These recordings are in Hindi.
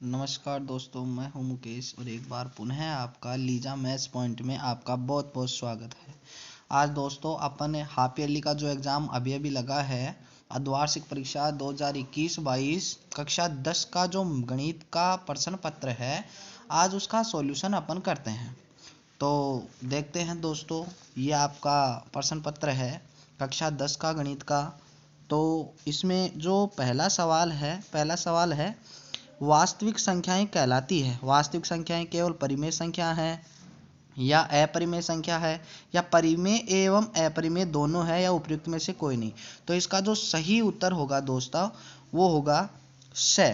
नमस्कार दोस्तों, मैं हूं मुकेश और एक बार पुनः आपका लीजा मैथ्स पॉइंट में आपका बहुत बहुत स्वागत है। आज दोस्तों अपन हाफ ईयरली का जो एग्ज़ाम अभी अभी लगा है, अर्धवार्षिक परीक्षा 2021-22 कक्षा 10 का जो गणित का प्रश्न पत्र है, आज उसका सॉल्यूशन अपन करते हैं। तो देखते हैं दोस्तों, ये आपका प्रश्न पत्र है कक्षा 10 का गणित का। तो इसमें जो पहला सवाल है वास्तविक संख्याएं कहलाती है। वास्तविक संख्याएं केवल परिमेय संख्या हैं या अपरिमेय संख्या है, या परिमेय एवं अपरिमेय दोनों है, या उपयुक्त में से कोई नहीं। तो इसका जो सही उत्तर होगा दोस्तों, वो होगा स।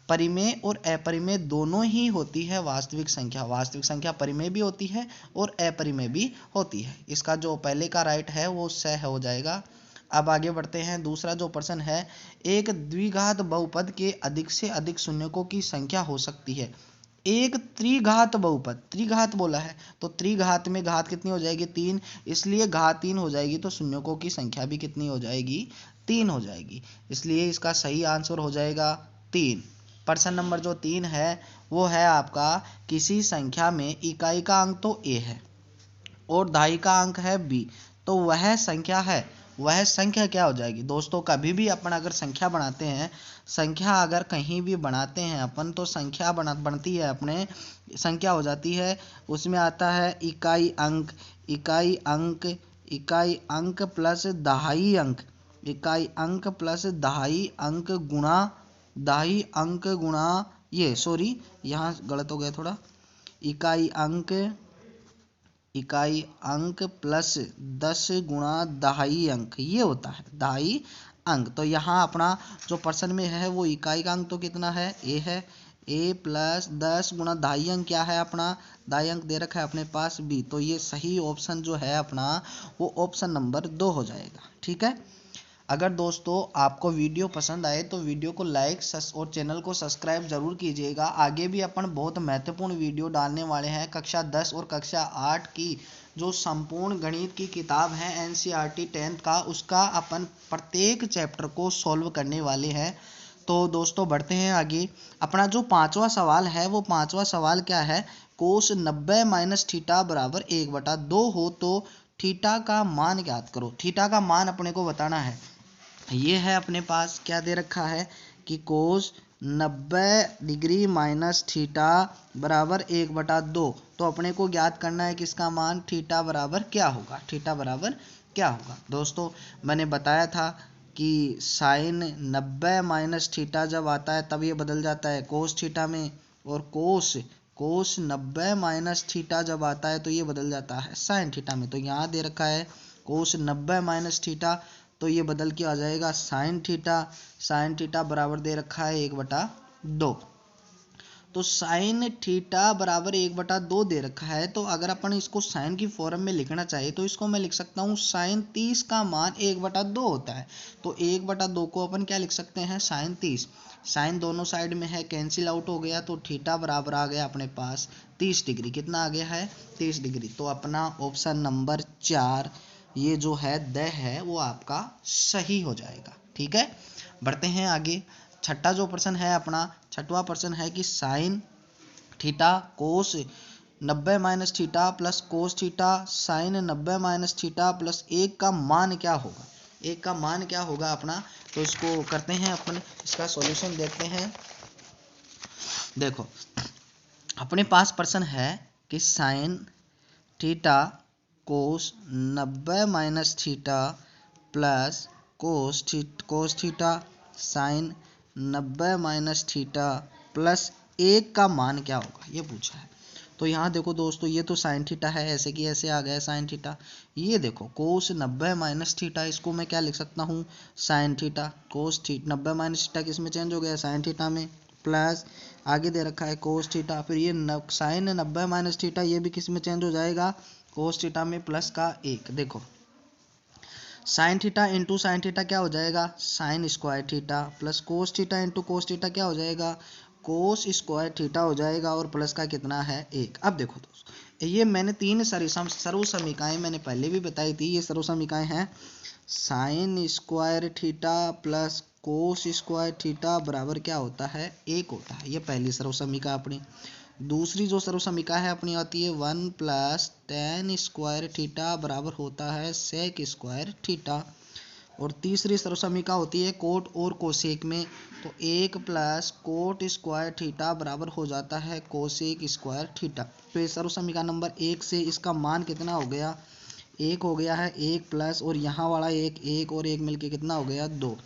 परिमेय और अपरिमेय दोनों ही होती है वास्तविक संख्या। वास्तविक संख्या परिमेय भी होती है और अपरिमेय भी होती है। इसका जो पहले का राइट है वो स हो जाएगा। अब आगे बढ़ते हैं। दूसरा जो प्रश्न है, एक द्विघात बहुपद के अधिक से अधिक शून्यकों की संख्या हो सकती है। एक त्रिघात बहुपद, त्रिघात बोला है तो त्रिघात में घात कितनी हो जाएगी? 3, इसलिए घात 3 हो जाएगी, तो शून्यकों की संख्या भी कितनी हो जाएगी? 3 हो जाएगी। इसलिए इसका सही आंसर हो जाएगा 3। प्रश्न नंबर जो 3 है वो है आपका, किसी संख्या में इकाई का अंक तो a है और दहाई का अंक है b, तो वह संख्या क्या हो जाएगी? दोस्तों कभी भी अपन अगर संख्या बनाते हैं, संख्या अगर कहीं भी बनाते हैं अपन, तो संख्या बनती है अपने, संख्या हो जाती है, उसमें आता है इकाई अंक, इकाई अंक, इकाई अंक प्लस दहाई अंक, इकाई अंक प्लस दहाई अंक गुणा, दहाई अंक गुणा, ये सॉरी यहाँ गलत हो गया थोड़ा, इकाई अंक, इकाई अंक प्लस 10 गुणा दहाई अंक, ये होता है दहाई अंक। तो यहाँ अपना जो प्रश्न में है वो इकाई का अंक तो कितना है? a है, a प्लस 10 गुणा दहाई अंक क्या है अपना? दहाई अंक दे रखा है अपने पास b। तो ये सही ऑप्शन जो है अपना, वो ऑप्शन नंबर 2 हो जाएगा। ठीक है। अगर दोस्तों आपको वीडियो पसंद आए तो वीडियो को लाइक और चैनल को सब्सक्राइब जरूर कीजिएगा। आगे भी अपन बहुत महत्वपूर्ण वीडियो डालने वाले हैं। कक्षा 10 और कक्षा 8 की जो संपूर्ण गणित की किताब है NCERT 10th का, उसका अपन प्रत्येक चैप्टर को सॉल्व करने वाले हैं। तो दोस्तों बढ़ते हैं आगे। अपना जो पांचवा सवाल है, वो पांचवा सवाल क्या है? कोस 90 माइनस थीटा बराबर 1/2 हो तो थीटा का मान ज्ञात करो। थीटा का मान अपने को बताना है। ये है अपने पास क्या दे रखा है कि कोस 90 डिग्री माइनस थीटा बराबर 1/2। तो अपने को ज्ञात करना है किसका मान? थीटा बराबर क्या होगा? थीटा बराबर क्या होगा? दोस्तों मैंने बताया था कि साइन 90 माइनस थीटा जब आता है तब ये बदल जाता है कोस थीटा में, और कोस 90 माइनस थीटा जब आता है तो ये बदल जाता है साइन थीटा में। तो यहाँ दे रखा है कोस 90 माइनस थीटा, तो ये बदल के आ जाएगा साइन थीटा। साइन थीटा बराबर दे रखा है 1/2। तो साइन थीटा बराबर 1/2 दे रखा है। तो अगर अपन इसको साइन की फॉर्म में लिखना चाहिए तो इसको मैं लिख सकता हूँ साइन 30 का मान 1/2 होता है। तो 1/2 को अपन क्या लिख सकते हैं? साइन 30। साइन दोनों साइड में है, कैंसिल आउट हो गया, तो थीटा बराबर आ गया अपने पास 30 डिग्री। कितना आ गया है? 30 डिग्री। तो अपना ऑप्शन नंबर 4 ये जो है द है वो आपका सही हो जाएगा। ठीक है। बढ़ते हैं आगे। छठा जो प्रश्न है अपना, छठवां प्रश्न है कि sign theta cos 90 minus theta plus cos theta sine 90 minus theta plus 1 का मान क्या होगा? 1 का मान क्या होगा अपना? तो इसको करते हैं अपन, इसका सॉल्यूशन देखते हैं। देखो अपने पास प्रश्न है कि sign theta cos 90 minus theta plus cos theta sine 90 minus theta plus 1 का मान क्या होगा, ये पूछा है। तो यहाँ देखो दोस्तों, ये तो साइन थीटा है, ऐसे कि ऐसे आ गया साइन थीटा। ये देखो कोस 90 माइनस थीटा, इसको मैं क्या लिख सकता हूँ? Sine theta. Cos 90 minus theta किस में चेंज हो गया? साइन थीटा में। प्लस आगे दे रखा है कोस थीटा, फिर ये साइन 90 माइनस थीटा ये भी किस में चेंज हो जाएगा? कोस थीटा में प्लस का 1। देखो sine theta into sine theta क्या हो जाएगा? Sine square theta plus cos theta into cos theta क्या हो जाएगा? कोस स्क्वायर थीटा हो जाएगा, और प्लस का कितना है? 1। अब देखो दोस्तों, ये मैंने 3 सर्व समीकरण मैंने पहले भी बताई थी। ये सर्व समीकरण हैं sine square theta plus cos square theta बराबर क्या होता है, 1 होता है। ये पहली सर्व समीकरण अपनी। दूसरी जो सर्व समीकरण है अपनी आती है 1 प्लस टेन स्क्वायर थीटा बराबर होता है सेक स्क्वायर थीटा। और तीसरी सर्व समीकरण होती है कोट और कोसेक में, तो 1 प्लस कोट स्क्वायर थीटा बराबर हो जाता है कोसेक स्क्वायर थीटा। तो ये सर्व समीकरण नंबर 1 से इसका मान कितना हो गया, 1 हो गया है। 1 प्लस और यहाँ वाला 1 और 1 मिलके कितना हो गया, 2।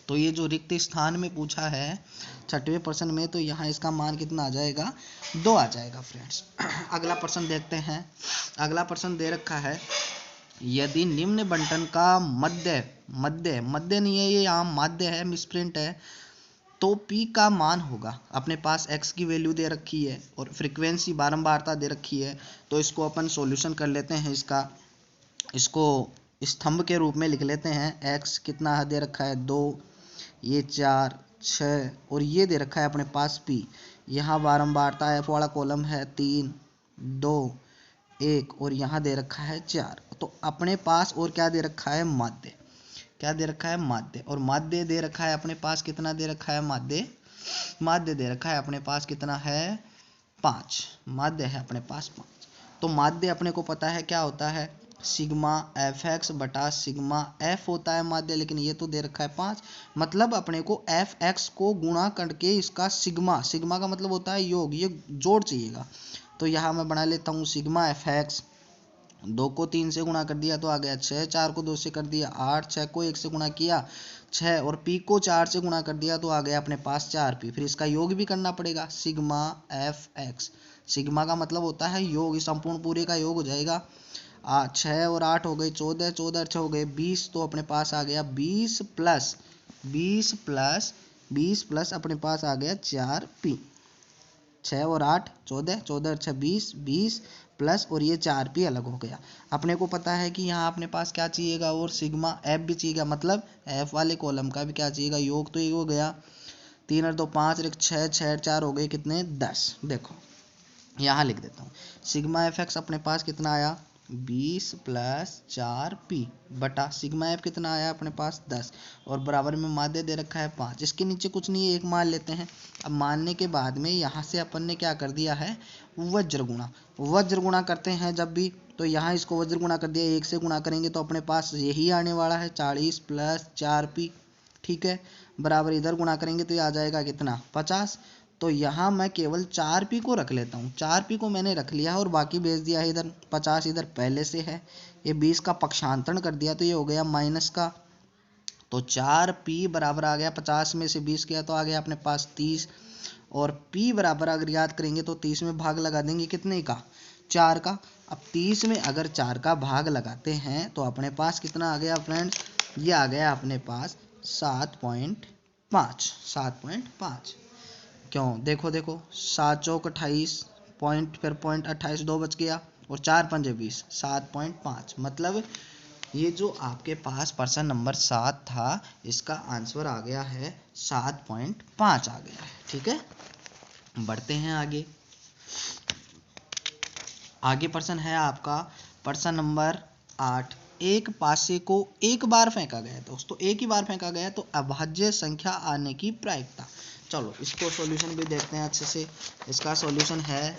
तो ये जो रिक्त स्थान में पूछा है 6वें प्रश्न में, तो यहाँ इसका मान कितना आ जाएगा, 2 आ जाएगा फ्रेंड्स। अगला प्रश्न देखते हैं। अगला प्रश्न दे रखा है, यदि निम्न बंटन का मध्य नहीं है, ये यहाँ माध्य है, मिसप्रिंट है, तो P का मान होगा। अपने पास x की वैल्यू दे रखी है और फ्रीक्वेंसी बारंबारता दे रखी है, तो इसको अपन सॉल्यूशन कर लेते हैं। इसको स्तंभ के रूप में लिख लेते हैं। x कितना दे रखा है, 2, ये 4, 6 और ये दे रखा है अपने पास P। यहाँ बारंबारता f वाला कॉलम है 3, 2, 1 और यहाँ दे रखा है 4। तो अपने पास और क्या दे रखा है, माध्य। क्या दे रखा है, माध्य। और माध्य दे रखा है अपने पास कितना दे रखा है, माध्य दे रखा है अपने पास कितना है, 5। माध्य है अपने पास 5। तो माध्य अपने को पता है क्या होता है, सिग्मा एफ एक्स बटा सिग्मा एफ होता है माध्य। लेकिन ये तो दे रखा है 5, मतलब अपने को एफ एक्स को गुणा करके इसका सिग्मा का मतलब होता है योग, ये जोड़ चाहिएगा। तो यहाँ मैं बना लेता हूँ सिग्मा एफ एक्स। 2 को 3 से गुणा कर दिया तो आ गया 6, 4 को 2 से कर दिया 8, 6 को 1 से गुणा किया 6 और P को 4 से गुणा कर दिया तो आ गया अपने पास 4P। फिर इसका योग भी करना पड़ेगा, सिग्मा एफ एक्स। सिग्मा का मतलब होता है योग, इस संपूर्ण पूरे का योग हो जाएगा। 6 और 8 हो गई 14, 14 6 हो गए 20, तो अपने पास आ गया 20 प्लस अपने पास आ गया 4P। 6 और 8 14, 14 6 20, 20 प्लस और ये 4P अलग हो गया। अपने को पता है कि यहाँ अपने पास क्या चाहिएगा, और सिग्मा एफ भी चाहिएगा, मतलब एफ वाले कॉलम का भी क्या चाहिएगा, योग। तो ये हो गया 3 और 2 5 और 6, 6 4 हो गए कितने, 10। देखो यहाँ लिख देता हूँ, सिग्मा एफ एक्स अपने पास कितना आया, 20 प्लस 4P बटा सिग्मा एफ कितना आया अपने पास 10, और बराबर में माध्य दे रखा है 5। इसके नीचे कुछ नहीं है, 1 मान लेते हैं। अब मानने के बाद में यहाँ से अपन ने क्या कर दिया है, वज्र गुणा करते हैं जब भी, तो यहाँ इसको वज्र गुणा कर दिया, 1 से गुणा करेंगे तो अपने पास यही आने वाला है 40 प्लस 4P। ठीक है, बराबर इधर गुणा करेंगे तो ये आ जाएगा कितना, 50। तो यहाँ मैं केवल 4P को रख लेता हूँ, 4P को मैंने रख लिया है और बाकी भेज दिया है इधर। 50 इधर पहले से है, ये 20 का पक्षांतरण कर दिया तो ये हो गया माइनस का। तो 4P बराबर आ गया, 50 में से 20 किया तो आ गया अपने पास 30। और P बराबर अगर याद करेंगे तो 30 में भाग लगा देंगे कितने का, 4 का। अब 30 में अगर 4 का भाग लगाते हैं तो अपने पास कितना आ गया फ्रेंड्स, ये आ गया अपने पास 7.5। क्यों, देखो 7 चौक 28, पॉइंट फिर पॉइंट 28, 2 बच गया और 4 पंजे 20, 7.5। मतलब ये जो आपके पास प्रश्न नंबर 7 था, इसका आंसर आ गया है 7.5 आ गया है। ठीक है, बढ़ते हैं आगे। आगे प्रश्न है आपका प्रश्न नंबर 8। एक पासे को एक बार फेंका गया, दोस्तों एक ही बार फेंका गया तो अभाज्य संख्या आने की प्रायिकता। चलो इसको सॉल्यूशन भी देखते हैं अच्छे से। इसका सॉल्यूशन है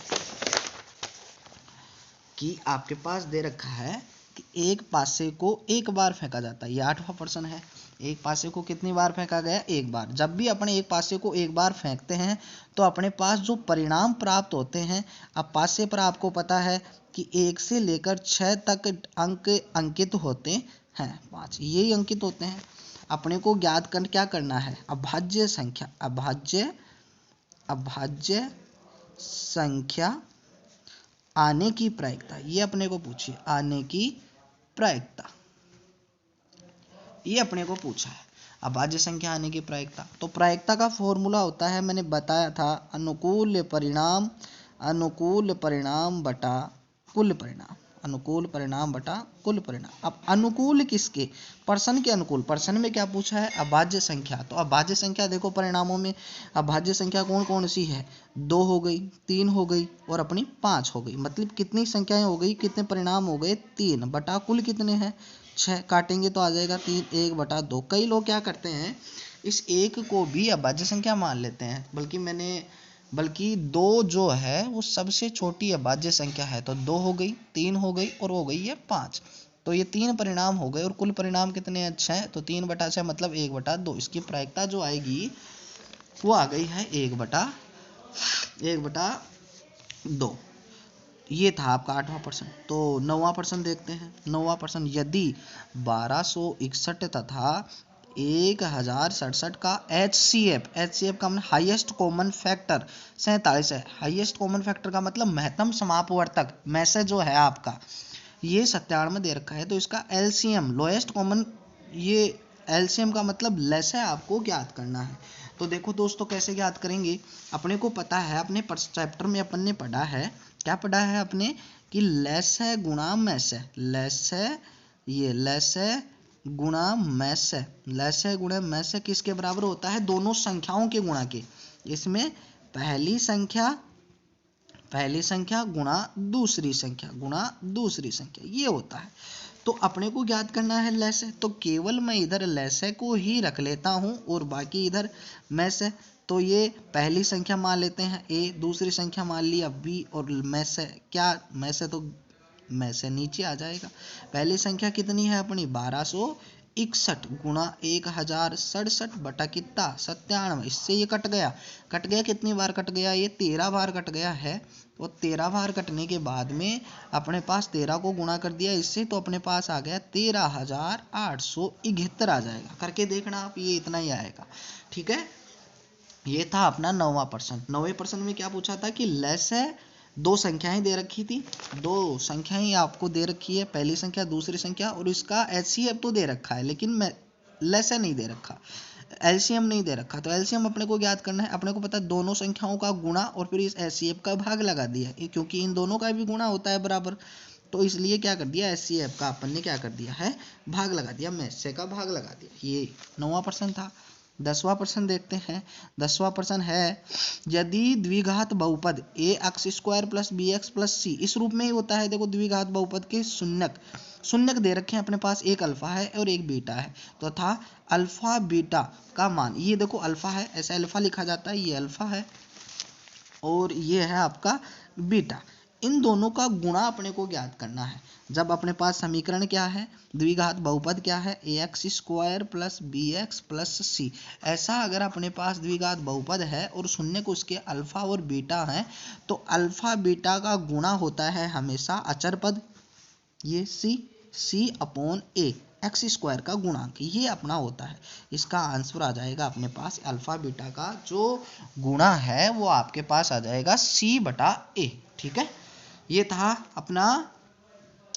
कि आपके पास दे रखा है कि एक पासे को एक बार फेंका जाता है, ये 8वां प्रश्न है। एक पासे को कितनी बार फेंका गया, एक बार। जब भी अपने एक पासे को एक बार फेंकते हैं तो अपने पास जो परिणाम प्राप्त होते हैं, अब पासे पर आपको पता है कि 1 से लेकर 6 तक अंक अंकित होते हैं, 5 यही अंकित होते हैं। अपने को ज्ञात कर क्या करना है, अभाज्य संख्या आने की प्रायिकता, ये अपने को पूछिए, आने की प्रायिकता, ये अपने को पूछा है अभाज्य संख्या आने की प्रायिकता। तो प्रायिकता का फॉर्मूला होता है, मैंने बताया था, अनुकूल परिणाम बटा कुल परिणाम, अनुकूल परिणाम बटा कुल परिणाम। अब अनुकूल किसके, प्रश्न के अनुकूल। प्रश्न में क्या पूछा है, अभाज्य संख्या। तो अभाज्य संख्या देखो परिणामों में अभाज्य संख्या कौन कौन सी है, 2 हो गई, 3 हो गई और अपनी 5 हो गई। मतलब कितनी संख्याएं हो गई, कितने परिणाम हो गए, 3 बटा कुल कितने हैं 6। काटेंगे तो आ जाएगा 3, 1 बटा 2। कई लोग क्या करते हैं इस 1 को भी अभाज्य संख्या मान लेते हैं, बल्कि 2 जो है वो सबसे छोटी अभाज्य संख्या है। तो 2 हो गई, 3 हो गई और हो गई है 5। तो ये 3 परिणाम हो गए और कुल परिणाम कितने हैं? 6। तो 3/6 मतलब 1/2। इसकी प्रायिकता जो आएगी वो आ गई है 1/2। ये था आपका 8वां प्रश्न। तो 9वां प्रश्न देखते हैं। 9वां प्रश्न, यदि 1261 तथा 1067 का HCF का मतलब हाईएस्ट कॉमन फैक्टर 47 है। हाईएस्ट कॉमन फैक्टर का मतलब महत्तम समापवर्तक में से जो है आपका ये 97 दे रखा है। तो इसका LCM लोएस्ट कॉमन, ये LCM का मतलब लेस है, आपको ज्ञात करना है। तो देखो दोस्तों कैसे ज्ञात करेंगे। अपने को पता है, अपने चैप्टर में अपन ने पढ़ा है, क्या पढ़ा है अपने कि लेस है गुणा मैस है। लेस है, ये लेस है गुणा मैस है। लेस है गुणा मैस है किसके बराबर होता है? दोनों संख्याओं के गुणा के। इसमें पहली संख्या गुणा दूसरी संख्या ये होता है। तो अपने को ज्ञात करना है लेस है, तो केवल मैं इधर लेस है को ही रख लेता हूं और बाकी इधर मैस है। तो ये पहली संख्या मान लेते हैं A, दूसरी संख्या मान लिया B और मैस है, क्या मैस है तो मैस है नीचे आ जाएगा। पहली संख्या कितनी है अपनी? 1261 गुणा 1067 बटा कितना? 97। इससे ये कट गया कितनी बार कट गया? ये 13 बार कट गया है। तो 13 बार कटने के बाद में अपने पास 13 को गुणा कर दिया इससे, तो अपने पास आ गया 13,871 आ जाएगा। करके देखना आप, ये इतना ही आएगा। ठीक है, ये था अपना 9वां प्रश्न। 9वें प्रश्न में क्या पूछा था कि लेस है, दो संख्याएं दे रखी थी, दो संख्याएं आपको दे रखी है, पहली संख्या दूसरी संख्या, और इसका HCF तो दे रखा है लेकिन मैं लेस है नहीं दे रखा, LCM नहीं दे रखा। तो LCM अपने को ज्ञात करना है। अपने को पता है दोनों संख्याओं का गुणा और फिर इस HCF का भाग लगा दिया, क्योंकि इन दोनों का भी गुणा होता है बराबर। तो इसलिए क्या कर दिया, HCF का अपन ने क्या कर दिया है, भाग लगा दिया, मैसे का भाग लगा दिया। ये 9वां प्रश्न था। 10वां प्रश्न देखते हैं। 10वां प्रश्न है, यदि द्विघात बहुपद ax² + bx + c इस रूप में ही होता है। देखो द्विघात बहुपद के शून्यक दे रखे हैं अपने पास, एक अल्फा है और एक बीटा है। तो था अल्फा बीटा का मान, ये देखो अल्फा है, ऐसा अल्फा लिखा जाता है, ये अल्फा है और ये है आपका बीटा। इन दोनों का गुणा अपने को ज्ञात करना है। जब अपने पास समीकरण क्या है, द्विघात बहुपद क्या है, ax² + bx + c। ऐसा अगर अपने पास द्विघात बहुपद है और शून्यक उसके अल्फा और बीटा है, तो अल्फा बीटा का गुणा होता है हमेशा अचर पद, ये c/a x² का गुणांक, ये अपना होता है। इसका आंसर आ जाएगा अपने पास, अल्फा बीटा का जो गुणा है वो आपके पास आ जाएगा c/a। ठीक है, ये था अपना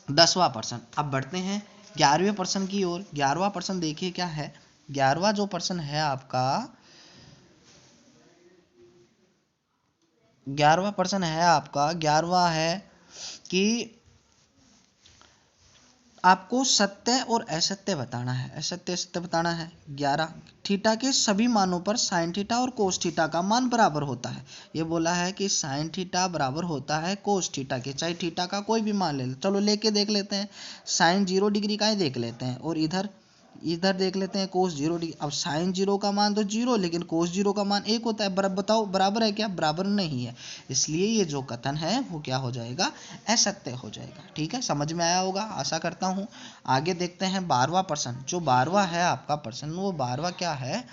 10वां प्रश्न। अब बढ़ते हैं 11वें प्रश्न की ओर। 11वां प्रश्न देखिए क्या है। 11वां जो प्रश्न है आपका, 11वां है कि आपको सत्य और असत्य बताना है। असत्य बताना है। 11 थीटा के सभी मानों पर साइन थीटा और कोस थीटा का मान बराबर होता है। ये बोला है कि साइन थीटा बराबर होता है कोस थीटा के, चाहे थीटा का कोई भी मान ले लो। चलो लेके देख लेते हैं। साइन 0 डिग्री का ही देख लेते हैं और इधर देख लेते हैं कोस 0 डिग्री। अब साइन 0 का मान तो 0, लेकिन कोस 0 का मान 1 होता है। बताओ बराबर है क्या? बराबर नहीं है। इसलिए ये जो कथन है वो क्या हो जाएगा, असत्य हो जाएगा। ठीक है, समझ में आया होगा आशा करता हूँ। आगे देखते हैं 12वां प्रश्न। जो 12वां है आपका प्रश्न, वो 12वां क्या है,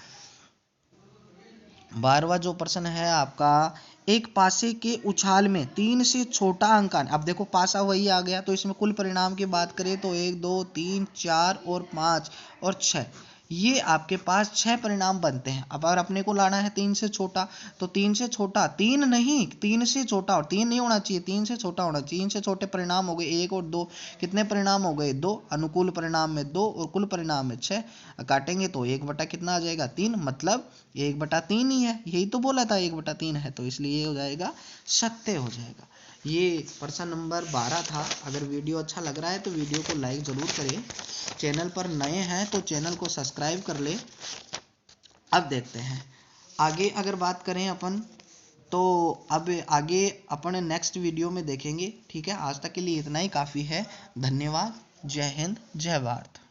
12वां जो प्रश्न है आपका, एक पासे के उछाल में 3 से छोटा अंकन। अब देखो पासा वही आ गया, तो इसमें कुल परिणाम की बात करें तो 1 2 3 4 और 5 और 6, ये आपके पास 6 परिणाम बनते हैं। अब अगर अपने को लाना है 3 से छोटा, तो 3 से छोटा, 3 नहीं 3 से छोटा, और 3 नहीं होना चाहिए, 3 से छोटा होना चाहिए। 3 से छोटे परिणाम हो गए 1 और 2, कितने परिणाम हो गए 2, अनुकूल परिणाम में 2 और कुल परिणाम में 6। काटेंगे तो 1 कितना आ जाएगा 3, मतलब 1/3 ही है। यही तो बोला था 1/3 है, तो इसलिए ये हो जाएगा सत्य हो जाएगा। ये प्रश्न नंबर 12 था। अगर वीडियो अच्छा लग रहा है तो वीडियो को लाइक ज़रूर करें। चैनल पर नए हैं तो चैनल को सब्सक्राइब कर ले। अब देखते हैं आगे, अगर बात करें अपन, तो अब आगे अपन नेक्स्ट वीडियो में देखेंगे। ठीक है, आज तक के लिए इतना ही काफ़ी है। धन्यवाद। जय हिंद, जय भारत।